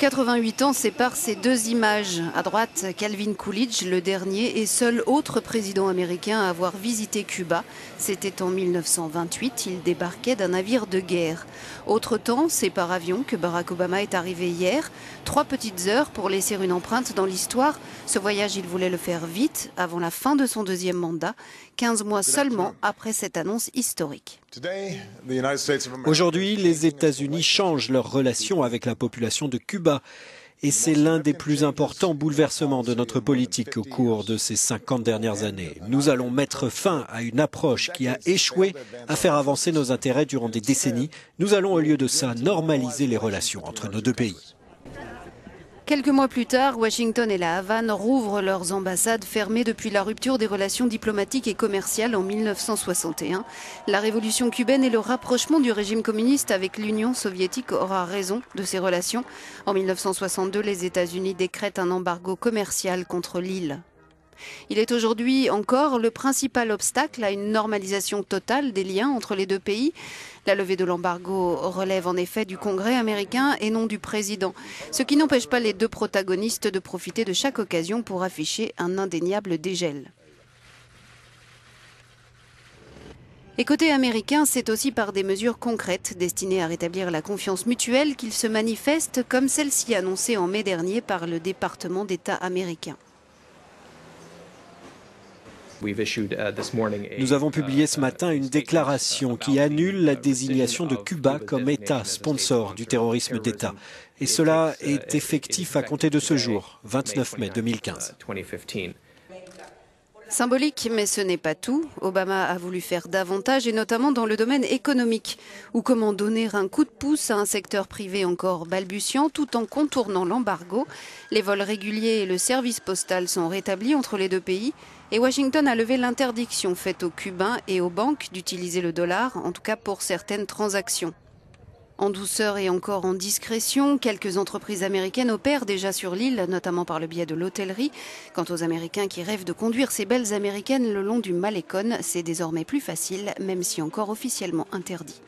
88 ans séparent ces deux images. À droite, Calvin Coolidge, le dernier et seul autre président américain à avoir visité Cuba. C'était en 1928, il débarquait d'un navire de guerre. Autre temps, c'est par avion que Barack Obama est arrivé hier. 3 petites heures pour laisser une empreinte dans l'histoire. Ce voyage, il voulait le faire vite, avant la fin de son deuxième mandat, 15 mois seulement après cette annonce historique. Aujourd'hui, les États-Unis changent leurs relations avec la population de Cuba. Et c'est l'un des plus importants bouleversements de notre politique au cours de ces 50 dernières années. Nous allons mettre fin à une approche qui a échoué à faire avancer nos intérêts durant des décennies. Nous allons, au lieu de ça, normaliser les relations entre nos deux pays. Quelques mois plus tard, Washington et la Havane rouvrent leurs ambassades fermées depuis la rupture des relations diplomatiques et commerciales en 1961. La révolution cubaine et le rapprochement du régime communiste avec l'Union soviétique aura raison de ces relations. En 1962, les États-Unis décrètent un embargo commercial contre l'île. Il est aujourd'hui encore le principal obstacle à une normalisation totale des liens entre les deux pays. La levée de l'embargo relève en effet du Congrès américain et non du président, ce qui n'empêche pas les deux protagonistes de profiter de chaque occasion pour afficher un indéniable dégel. Et côté américain, c'est aussi par des mesures concrètes destinées à rétablir la confiance mutuelle qu'il se manifeste, comme celle-ci annoncée en mai dernier par le département d'État américain. Nous avons publié ce matin une déclaration qui annule la désignation de Cuba comme État sponsor du terrorisme d'État. Et cela est effectif à compter de ce jour, 29 mai 2015. Symbolique, mais ce n'est pas tout. Obama a voulu faire davantage, et notamment dans le domaine économique, ou comment donner un coup de pouce à un secteur privé encore balbutiant tout en contournant l'embargo. Les vols réguliers et le service postal sont rétablis entre les deux pays, et Washington a levé l'interdiction faite aux Cubains et aux banques d'utiliser le dollar, en tout cas pour certaines transactions. En douceur et encore en discrétion, quelques entreprises américaines opèrent déjà sur l'île, notamment par le biais de l'hôtellerie. Quant aux Américains qui rêvent de conduire ces belles américaines le long du Malecón, c'est désormais plus facile, même si encore officiellement interdit.